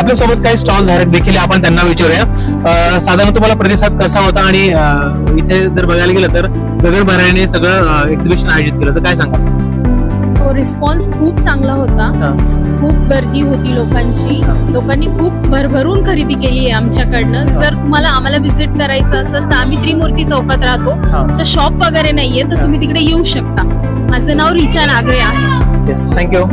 आपल्यासोबत काही स्टॉल धारक देखील आपण त्यांना विचारूया साधारण तुम्हाला प्रतिसाद कसा होता आणि इथे जर बघायला गेलं तर गगन भरारीने सगळं एक्झिबिशन आयोजित केलं तर काय सांगा? रिस्पॉन्स खूप चांगला होता, खूप गर्दी होती लोकांची, लोकांनी खूप भरभरून खरेदी केली आहे आमच्याकडनं. जर तुम्हाला आम्हाला व्हिजिट करायचं असेल तर आम्ही त्रिमूर्ती चौकात राहतो, आमचं शॉप वगैरे नाहीये तर तुम्ही तिकडे येऊ शकता. माझं नाव रिचा नागरे आहे. थँक्यू.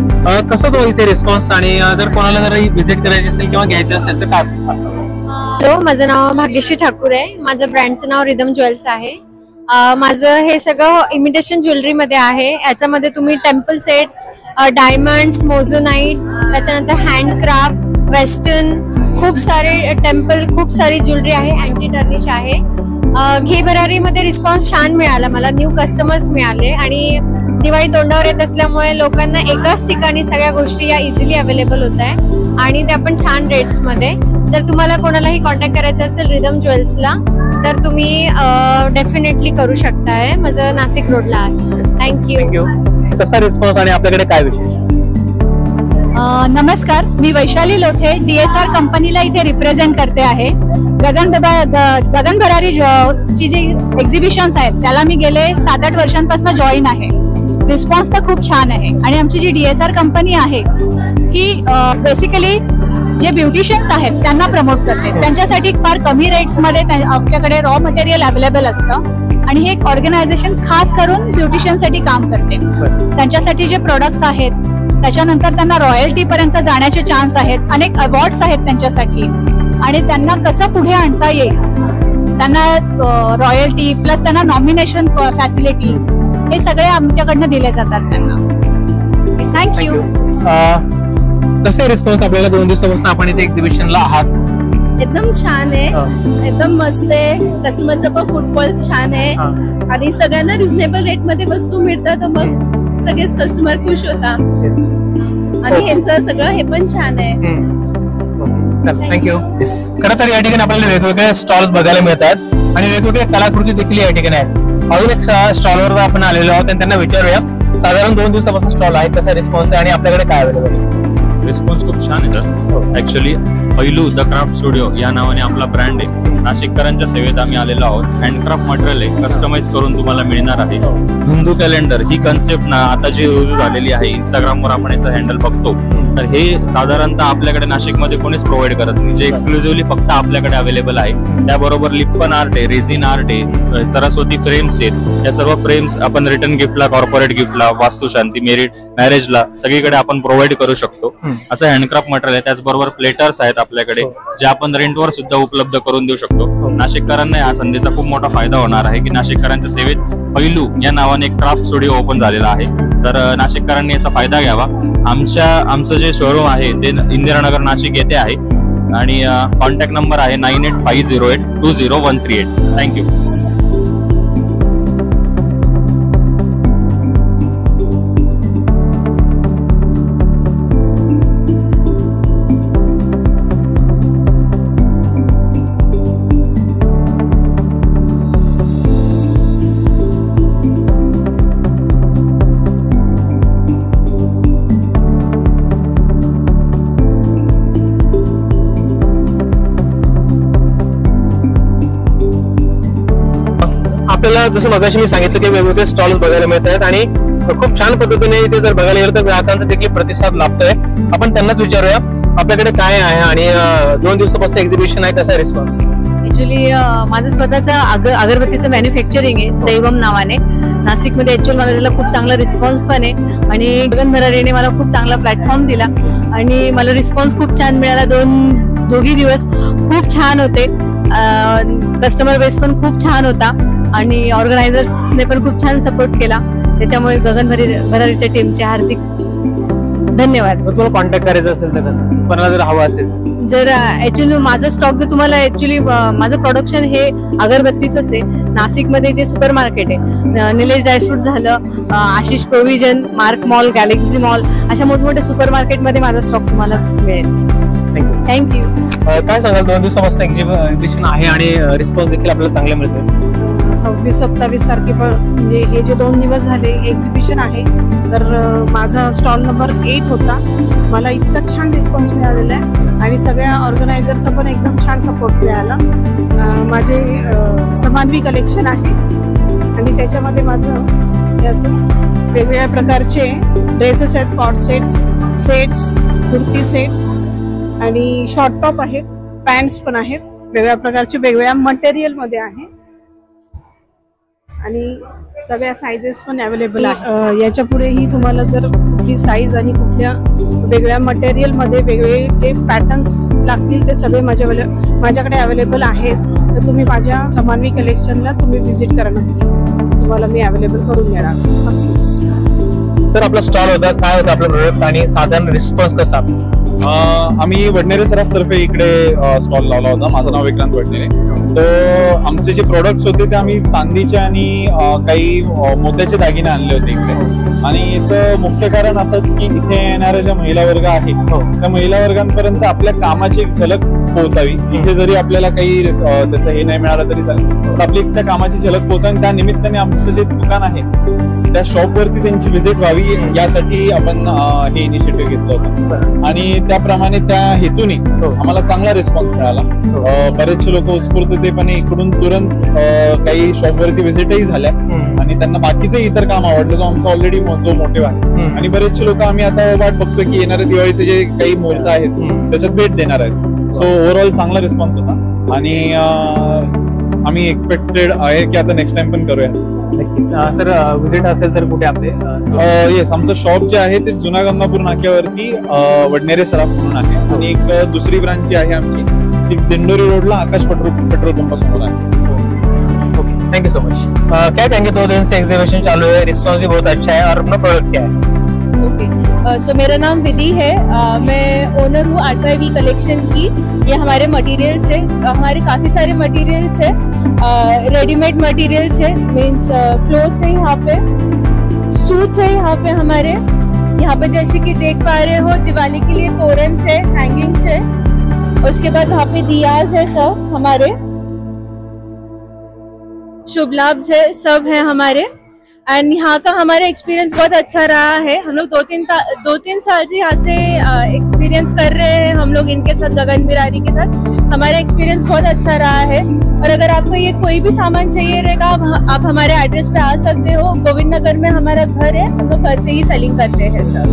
कसं तो इथे रिस्पॉन्स आणि जर कोणाला जर व्हिजिट करायची असेल किंवा घ्यायचं असेल तर काय? हॅलो, माझं नाव भाग्यश्री ठाकूर आहे. माझं ब्रँडचं नाव रिदम ज्वेल्स आहे. माझं हे सगळं इमिटेशन ज्वेलरी मध्ये आहे. याच्यामध्ये तुम्ही टेम्पल सेट्स, डायमंड्स, मोझोनाइट, त्याच्यानंतर हँडक्राफ्ट, वेस्टर्न, खूप सारे टेम्पल, खूप सारी ज्वेलरी आहे. अँटी टर्निश आहे. घे भरारी मध्ये रिस्पॉन्स छान मिळाला मला, न्यू कस्टमर्स मिळाले आणि दिवाळी तोंडावर येत असल्यामुळे लोकांना एकाच ठिकाणी सगळ्या गोष्टी या इझिली अवेलेबल होत आहे आणि त्या पण छान रेट्स मध्ये. जर तुम्हाला कोणालाही कॉन्टॅक्ट करायचं असेल रिदम ज्वेल्सला तर तुम्ही डेफिनेटली करू शकताय. माझं नाशिक रोडला आहे. थँक्यू. कसा रिस्पॉन्स आणि आपल्याकडे काय विशेष? नमस्कार, मी वैशाली लोठे DSR कंपनीला इथे रिप्रेझेंट करते आहे. गगन भरारी ची जी एक्झिबिशन्स आहेत त्याला मी गेले 7-8 वर्षांपासून जॉईन आहे. रिस्पॉन्स तर खूप छान आहे आणि आमची जी DSR कंपनी आहे ही बेसिकली जे ब्युटिशियन्स आहेत त्यांना प्रमोट करते. त्यांच्यासाठी फार कमी रेट्स मध्ये आमच्याकडे रॉ मटेरियल अवेलेबल असतं आणि हे एक ऑर्गनायझेशन खास करून ब्युटिशियन साठी काम करते. त्यांच्यासाठी जे प्रोडक्ट्स आहेत त्याच्यानंतर त्यांना रॉयल्टी पर्यंत जाण्याचे चान्स आहेत. अनेक अवॉर्ड्स आहेत त्यांच्यासाठी आणि त्यांना कसं पुढे आणता येईल, त्यांना रॉयल्टी प्लस त्यांना नॉमिनेशन फॅसिलिटी हे सगळे आमच्याकडनं दिले जातात त्यांना. थँक्यू. कसे रिस्पॉन्स आपल्याला 2 दिवसापासून आपण इथे एक्झिबिशनला आहात? एकदम छान आहे, एकदम मस्त आहे. कस्टमरचं पण फुटफॉल छान आहे आणि सगळ्यांना रिझनेबल रेट मध्ये वस्तू मिळतात तर मग सगळेच कस्टमर खुश होतात आणि ह्यांचं सगळं हे पण छान आहे. थँक्यू. खरं तर या ठिकाणी आपल्याला वेगवेगळे स्टॉल्स बघायला मिळतात आणि वेगवेगळ्या कलाकृती देखील या ठिकाणी आहेत. अजून एक स्टॉलवर आपण आलेलो आहोत आणि त्यांना विचारूया साधारण 2 दिवसापासून स्टॉल आहे, कसा रिस्पॉन्स आहे आणि आपल्याकडे काय अवेलेबल आहे? रिस्पॉन्स खूप छान आहे सर. ऍक्च्युअली पैलू द क्राफ्ट स्टुडिओ या नावाने आपला ब्रँड आहे. नाशिककरांच्या सेवेत आम्ही आलेलो आहोत. हँडक्राफ्ट मटेरियल आहे, कस्टमाइज करून तुम्हाला मिळणार आहे. हिंदू कॅलेंडर ही कन्सेप्ट ना आता जी यूज झालेली आहे, इंस्टाग्रामवर आपण याचं हँडल बघतो तर हे साधारणतः आपल्याकडे नाशिकमध्ये कोणीच प्रोव्हाइड करत नाही, जे एक्सक्लुझिव्हली फक्त आपल्याकडे अवेलेबल आहे. त्याबरोबर लिप्पन आर्ट आहे, रेझिन आर्ट आहे, सरस्वती फ्रेम्स आहेत. या सर्व फ्रेम्स आपण रिटर्न गिफ्टला, कॉर्पोरेट गिफ्टला, वास्तुशांती, मेरिट, मॅरेजला सगळीकडे आपण प्रोव्हाइड करू शकतो. असं हँडक्राफ्ट मटेरियल आहे. त्याचबरोबर प्लेटर्स आहेत आपल्याकडे जे आपण रेंटवर सुद्धा उपलब्ध करून देऊ शकतो. नाशिककरांना या संधीचा खूप मोठा फायदा होणार आहे की नाशिककरांच्या सेवेत पैलू या नावाने एक क्राफ्ट स्टुडिओ ओपन झालेला आहे. तर नाशिककरांनी याचा फायदा घ्यावा. आमचं जे शोरूम आहे ते इंदिरानगर नाशिक येथे आहे आणि कॉन्टॅक्ट नंबर आहे 9850820138. थँक्यू. आपल्याला जसं मगाशी मी सांगितलं की वेगवेगळे स्टॉल्स बघायला मिळतात आणि खूप छान पद्धतीने इथे जर बघायला गेलं तर ग्राहकांचा देखील प्रतिसाद लाभतोय. आपण त्यांनाच विचारूया आपल्याकडे काय आहे आणि 2 दिवसापासून एक्झिबिशन आहे, कसा रिस्पॉन्स? ऍक्च्युली माझं स्वतःचं अगरबत्तीचं मॅन्युफॅक्चरिंग आहे दैवम नावाने. नाशिकमध्ये ऍक्च्युअली मला त्याला खूप चांगला रिस्पॉन्स पण आहे आणि गगन भरारीने मला खूप चांगला प्लॅटफॉर्म दिला आणि मला रिस्पॉन्स खूप छान मिळाला. दोघी दिवस खूप छान होते. कस्टमर बेस पण खूप छान होता आणि ऑर्गनायझर्सने पण खूप छान सपोर्ट केला. त्याच्यामुळे गगन भरारीच्या टीमचे हार्दिक धन्यवाद. तुम्हाला कॉन्टॅक्ट करायचं असेल तर कसं, कोणाला जर हवं असेल जर ऍक्च्युली माझं स्टॉक जर तुम्हाला ऍक्च्युली माझं प्रोडक्शन हे अगरबत्तीच आहे. नाशिकमध्ये जे सुपर मार्केट आहे, निलेश ड्रायफ्रूट झालं, Ashish provision, mark mall, Galaxy mall अशा मोठमोठ्या सुपर मार्केटमध्ये माझा स्टॉक तुम्हाला मिळेल. थँक्यू. काय सांगाल 2 दिवसापासून एक्झिबिशन आहे आणि रिस्पॉन्स देखील आपल्याला चांगला मिळतोय? 26-27 म्हणजे हे जे 2 दिवस झाले एक्झिबिशन आहे, तर माझा स्टॉल नंबर 8 होता. मला इतका छान रिस्पॉन्स मिळालेला आहे आणि सगळ्या ऑर्गनायझरचा पण एकदम छान सपोर्ट मिळाला. माझे समानवी कलेक्शन आहे आणि त्याच्यामध्ये माझं हे असं वेगवेगळ्या प्रकारचे ड्रेसेस आहेत, कॉट सेट्स, कुर्ती सेट्स आणि शॉर्ट टॉप आहेत, पॅन्ट्स पण आहेत, वेगवेगळ्या प्रकारचे वेगवेगळ्या मटेरियलमध्ये आहे आणि सगळ्या साईजेस पण अवेलेबल आहे. याच्या पुढेही तुम्हाला जर कुठली साईज आणि कुठल्या वेगळ्या मटेरियलमध्ये वेगवेगळे जे पॅटर्न्स लागतील ते सगळे माझ्याकडे अवेलेबल आहेत. तर तुम्ही माझ्या समानवी कलेक्शनला तुम्ही व्हिजिट करा नक्की, तुम्हाला मी अवेलेबल करून देणार. सर आपला स्टॉल होता, काय होता आपला प्रोडक्ट आणि साधारण रिस्पॉन्स कसा? आम्ही वडनेरे सराफ तर्फे इकडे स्टॉल लावला होता. माझं नाव विक्रांत वडनेरे. तर आमचे जे प्रोडक्ट्स होते ते आम्ही चांदीचे आणि काही मोत्याचे दागिने आणले होते इकडे. आणि याचं मुख्य कारण असंच की इथे येणाऱ्या ज्या महिला वर्ग आहेत त्या महिला वर्गांपर्यंत आपल्या कामाची एक झलक पोहोचावी. इथे जरी आपल्याला काही त्याचं हे नाही मिळालं तरी चालेल, पण आपली त्या कामाची झलक पोहोचावी. त्या निमित्ताने आमचं जे दुकान आहे त्या शॉपवरती त्यांची व्हिजिट व्हावी यासाठी आपण हे इनिशिएटिव्ह घेतलं होतं आणि त्याप्रमाणे त्या हेतूने आम्हाला चांगला रिस्पॉन्स मिळाला. बरेचसे लोक उत्स्फूर्ततेपणे इकडून तुरंत काही शॉपवरती व्हिजिटही झाल्या आणि त्यांना बाकीचे इतर काम आवडलं, जो आमचा ऑलरेडी जो मोटिव्ह आहे. आणि बरेचसे लोक आम्ही आता वाट बघतो की येणाऱ्या दिवाळीचे जे काही मुहूर्त आहेत त्याच्यात भेट देणार आहेत. सो ओव्हरऑल चांगला रिस्पॉन्स होता आणि आम्ही एक्सपेक्टेड आहे की आता नेक्स्ट टाइम पण करूया. नक्कीच. सर व्हिजिट असेल तर कुठे आपले? येस, आमचं शॉप जे आहे ते जुना गंगापूर नाक्यावरती वडनेरे सराफ म्हणून आहे आणि एक दुसरी ब्रांच जी आहे आमची ती दिंडोरी रोडला आकाश पेट्रोल पंप समोर आहे. Thank you so much. क्या कहेंगे? 2 दिन से एग्जीबिशन चालू है, रिस्पॉन्स भी बहुत अच्छा है और अपना प्रोडक्ट क्या है? सो मेरा नाम विधि है, मैं ओनर हूँ 8xV कलेक्शन की. ये हमारे मटेरियल्स है, हमारे काफ़ी सारे मटेरियल्स है, रेडीमेड मटेरियल्स है, मीन्स क्लोथ्स है, यहाँ पे सूट्स है, यहाँ पे हमारे यहाँ पे जैसे कि देख पा रहे हो दिवाली के लिए तोरण है, हैंगिंग्स है, उसके बाद वहाँ पे दियाज है, सब हमारे शुभ लाभ है, सब है हमारे. एंड यहाँ का हमारा एक्सपीरियंस बहुत अच्छा रहा है. हम लोग 2-3 साल से यहाँ से एक्सपीरियंस कर रहे हैं हम लोग इनके साथ, गगन बिरारी के साथ. हमारा एक्सपीरियंस बहुत अच्छा रहा है. और अगर आपको ये कोई भी सामान चाहिए रहेगा आप हमारे एड्रेस पे आ सकते हो. गोविंद नगर में हमारा घर है, हम लोग घर से ही सेलिंग करते हैं सर.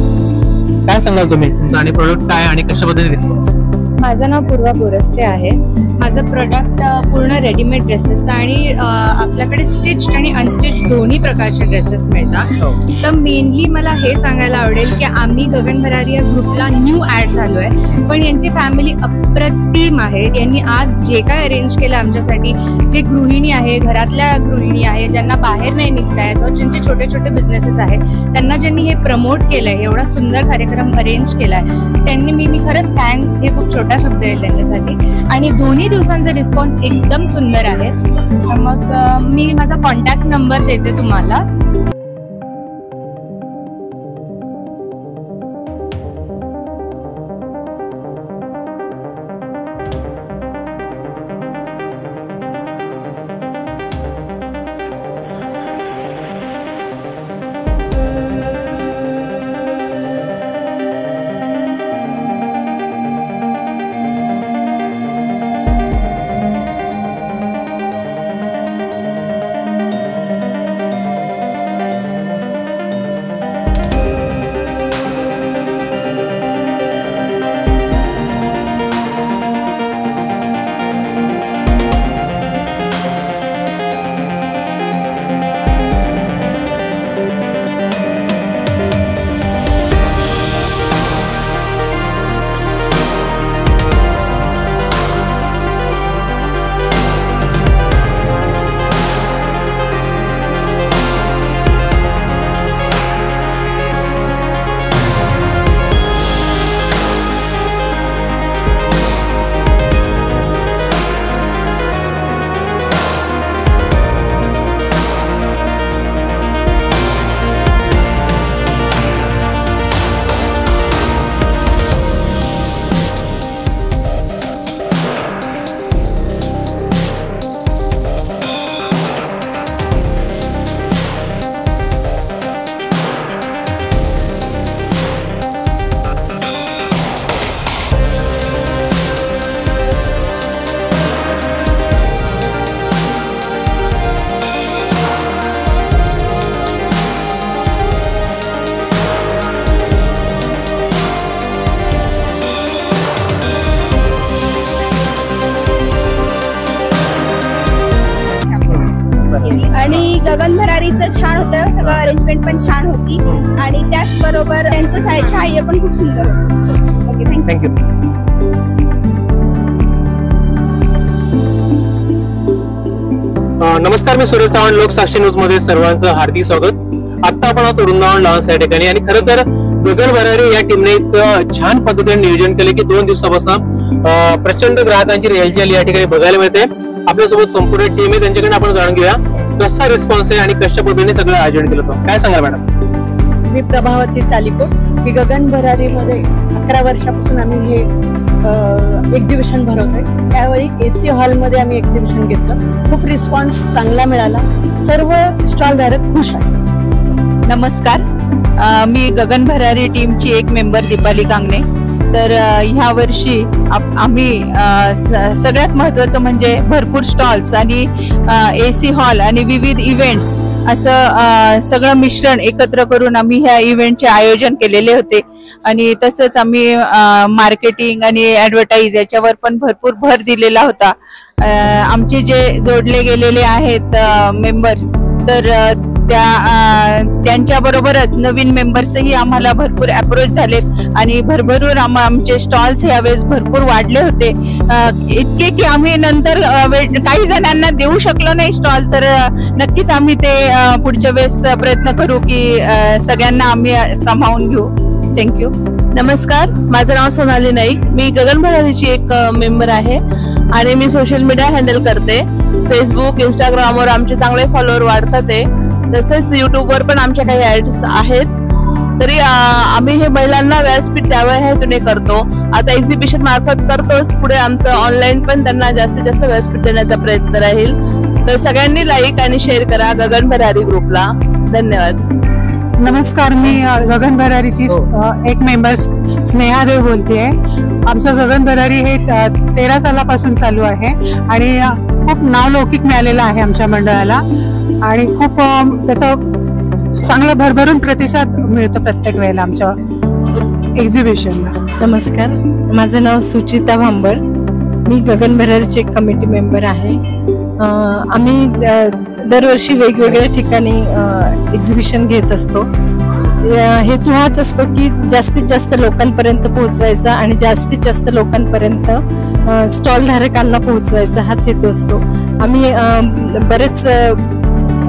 काय सांगाल तुम्ही तुमचा आणि प्रोडक्ट काय आणि कशा पद्धतीने रिस्पॉन्स? माझं नाव पूर्वा बोरस्ते आहे. माझं प्रोडक्ट पूर्ण रेडीमेड ड्रेसेस आणि आपल्याकडे स्टिच्ड आणि अनस्टिच दोन्ही प्रकारचे ड्रेसेस मिळतात. तर मेनली मला हे सांगायला आवडेल की आम्ही गगन भरारी या ग्रुपला न्यू ॲड झालो आहे, पण यांची फॅमिली अप्रतिम आहे. यांनी आज जे काय अरेंज केलं आमच्यासाठी, जे गृहिणी आहे, घरातल्या गृहिणी आहे, ज्यांना बाहेर नाही निघता येत, ज्यांचे छोटे छोटे बिझनेसेस आहेत, त्यांना ज्यांनी हे प्रमोट केलंय, एवढा सुंदर कार्यक्रम अरेंज केलाय, त्यांनी मी खरंच थँक्स, हे खूप छोटा शब्द आहे त्यांच्यासाठी. आणि दोन्ही दिवसांचा रिस्पॉन्स एकदम सुंदर आहे. मग मी माझा कॉन्टॅक्ट नंबर देते तुम्हाला. आणि गगन भरारीचं छान होतं, सगळं अरेंजमेंट पण छान होती आणि त्याचबरोबर त्यांचं सहाय्य पण खूप सुंदर होतं. Okay, thank you. नमस्कार, मी सुरेश चव्हाण, लोकसाक्षी न्यूज मध्ये सर्वांचं हार्दिक स्वागत. आता आपण आहोत वृंदावन लॉन्स या ठिकाणी आणि खरं तर गगन भरारी या टीमने इतकं छान पद्धतीने नियोजन केले की 2 दिवसापासून प्रचंड ग्राहकांची रेलचेल या ठिकाणी बघायला मिळते. आपल्यासोबत संपूर्ण टीम आहे, त्यांच्याकडे आपण जाणून घेऊया कसा रिस्पॉन्स आहे आणि कशा पद्धतीने सगळं आयोजन केलं होतं. काय सांगा मॅडम? मी प्रभावती तालिकोट. मी गगन भरारी मध्ये 11 वर्षापासून आम्ही हे एक्झिबिशन भरवतोय. त्यावेळी AC हॉलमध्ये आम्ही एक्झिबिशन घेतलं. खूप रिस्पॉन्स चांगला मिळाला. सर्व स्टॉल धारक खुश आहेत. नमस्कार, मी गगन भरारी टीमची एक मेंबर दीपाली कांगणे. तर ह्या वर्षी आम्ही सगळ्यात महत्त्वाचं म्हणजे भरपूर स्टॉल्स आणि AC हॉल आणि विविध इव्हेंट्स असं सगळं मिश्रण एकत्र करून आम्ही ह्या इव्हेंटचे आयोजन केलेले होते. आणि तसंच आम्ही मार्केटिंग आणि ऍडव्हर्टाईज याच्यावर पण भरपूर भर दिलेला होता. आमचे जे जोडले गेलेले आहेत मेंबर्स, तर त्यांच्या बरोबरच नवीन मेंबर्सही आम्हाला भरपूर अप्रोच झालेत आणि भरभरून आमचे स्टॉल्स यावेळेस भरपूर वाढले होते. इतके की आम्ही नंतर काही जणांना देऊ शकलो नाही स्टॉल, तर नक्कीच आम्ही ते पुढच्या वेळेस प्रयत्न करू की सगळ्यांना आम्ही सामावून घेऊ. थँक्यू. नमस्कार, माझं नाव सोनाली नाईक. मी गगन भरारीची एक मेंबर आहे आणि मी सोशल मीडिया हँडल करते. फेसबुक, इंस्टाग्रामवर आमचे चांगले फॉलोअर वाढतात आहे. तसेच युट्यूबवर पण आमच्या काही ऍड्स आहेत. तरी आम्ही हे महिलांना व्यासपीठ द्यावं हे हेतूने करतो. आता एक्झिबिशन मार्फत करतोच, पुढे आमचं ऑनलाईन पण त्यांना जास्तीत जास्त व्यासपीठ देण्याचा प्रयत्न राहील. तर सगळ्यांनी लाईक आणि शेअर करा गगन भरारी ग्रुपला. धन्यवाद. नमस्कार, मी गगन भरारीची एक मेंबर स्नेहा देव बोलतेय. आमचं गगन भरारी हे 13 सालापासून चालू आहे आणि खूप नावलौकिक मिळालेलं आहे आमच्या मंडळाला आणि खूप त्याचा चांगला भरभरून प्रतिसाद मिळतो प्रत्येक वेळेला आमच्या एक्झिबिशनला. नमस्कार, माझं नाव सुचिता भांबळ. मी गगन भरारीची एक कमिटी मेंबर आहे. आम्ही दरवर्षी वेगवेगळ्या ठिकाणी एक्झिबिशन घेत असतो. हेतू हाच असतो की जास्तीत जास्त लोकांपर्यंत पोहोचवायचा आणि जास्तीत जास्त लोकांपर्यंत स्टॉल धारकांना पोहोचवायचा हाच हेतू असतो. आम्ही बरेच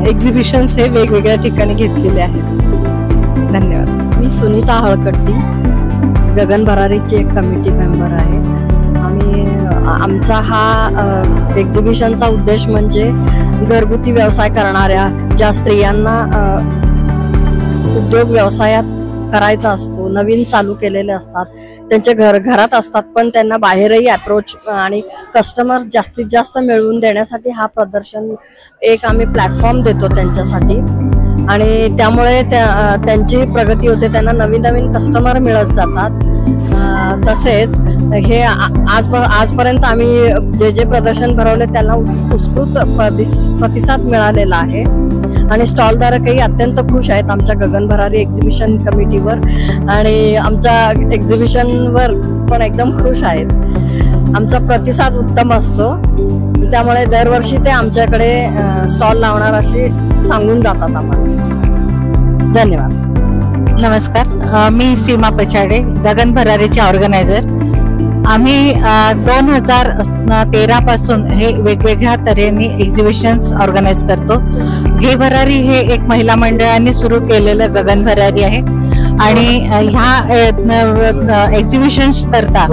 एक्झिबिशन्स हे वेगवेगळ्या ठिकाणी घेतलेले आहेत. धन्यवाद. मी सुनीता हळकट्टी, गगन भरारीची एक कमिटी मेंबर आहे. आमचा हा एक्झिबिशनचा उद्देश म्हणजे घरगुती व्यवसाय करणाऱ्या ज्या स्त्रियांना उद्योग व्यवसायात करायचा असतो, नवीन चालू केलेले असतात, त्यांचे घरात असतात पण त्यांना बाहेरही अप्रोच आणि कस्टमर जास्तीत जास्त मिळवून देण्यासाठी हा प्रदर्शन एक आम्ही प्लॅटफॉर्म देतो त्यांच्यासाठी आणि त्यामुळे त्यांची प्रगती होते. त्यांना नवीन नवीन कस्टमर मिळत जातात. तसेच हे आजपर्यंत आम्ही जे प्रदर्शन भरवले त्यांना उत्स्फूर्त प्रतिसाद मिळालेला आहे आणि स्टॉलधारकही अत्यंत खुश आहेत आमच्या गगन भरारी एक्झिबिशन कमिटीवर आणि आमच्या एक्झिबिशनवर पण एकदम खुश आहेत. आमचा प्रतिसाद उत्तम असतो, त्यामुळे दरवर्षी ते आमच्याकडे स्टॉल लावणार असे सांगून जातात आम्हाला. धन्यवाद. नमस्कार, मी सीमा पछाडे, गगन भरारीचे ऑर्गनायझर. आम्ही 2013 पासून हे वेगवेगळ्या तऱ्हेने एक्झिबिशन्स ऑर्गनाईज करतो. घे भरारी हे एक महिला मंडळाने सुरू केलेलं गगन भरारी आहे आणि ह्या एक्झिबिशन्स करता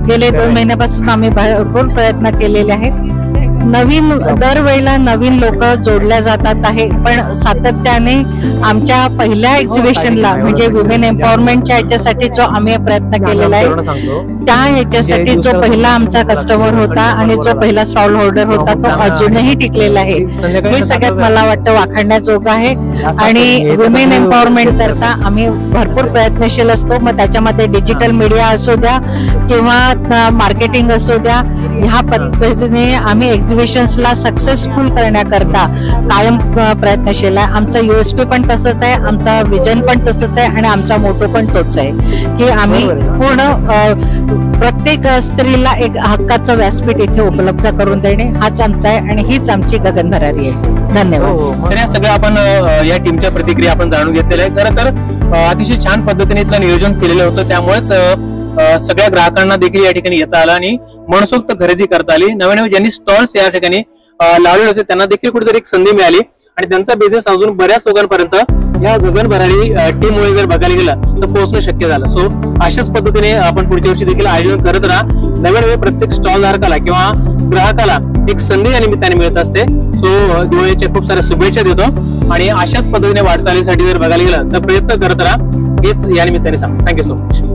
गेले 2 महिन्यापासून आम्ही भरपूर प्रयत्न केलेले आहेत. दरवेळेला नवीन लोक जोडल्या जातात आहे, पण सातत्याने आमच्या पहिल्या एक्झिबिशनला म्हणजे वुमेन एम्पॉवरमेंटच्या ह्याच्यासाठी जो आम्ही प्रयत्न केलेला आहे त्या ह्याच्यासाठी जो पहिला आमचा कस्टमर होता आणि जो पहिला स्टॉल होल्डर होता तो अजूनही टिकलेला आहे. हे सगळ्यात मला वाटतं वाखाणण्याजोगं आहे आणि वुमेन एम्पॉवरमेंट करता आम्ही भरपूर प्रयत्नशील असतो. मग त्याच्यामध्ये डिजिटल मीडिया असू द्या किंवा मार्केटिंग असू द्या, ह्या पद्धतीने आम्ही एक्झिबिशन्सला सक्सेसफुल करण्याकरता कायम प्रयत्नशील आहे. आमचा USP पण तसंच आहे, आमचा विजन पण तसंच आहे आणि आमचा मोटो पण तोच आहे की आम्ही पूर्ण प्रत्येक स्त्रीला एक हक्काचं व्यासपीठ इथे उपलब्ध करून देणे हाच आमचा आहे आणि हीच आमची गगन भरारी आहे. धन्यवाद. तर या सगळ्या आपण या टीमच्या प्रतिक्रिया आपण जाणून घेतलेल्या आहे. खरं तर अतिशय छान पद्धतीने इथलं नियोजन केलेलं होतं, त्यामुळेच सगळ्या ग्राहकांना देखील या ठिकाणी येता आलं आणि मनसोक्त खरेदी करता आली. नवे नवे ज्यांनी स्टॉल्स या ठिकाणी लावलेले होते त्यांना देखील कुठेतरी एक संधी मिळाली आणि त्यांचा बिझनेस अजून बऱ्याच लोकांपर्यंत या गगन भरारी टीममुळे जर बघायला गेलं तर पोहोचणं शक्य झालं. सो अशाच पद्धतीने आपण पुढच्या वर्षी देखील आयोजन करत राहा. नवे नवे प्रत्येक स्टॉल धारकाला किंवा ग्राहकाला एक संधी या निमित्ताने मिळत असते. सो दिवाळीच्या खूप साऱ्या शुभेच्छा देतो आणि अशाच पद्धतीने वाटचालीसाठी जर बघायला गेलं तर प्रयत्न करत राहा, हेच या निमित्ताने सांगतो. Thank you so much.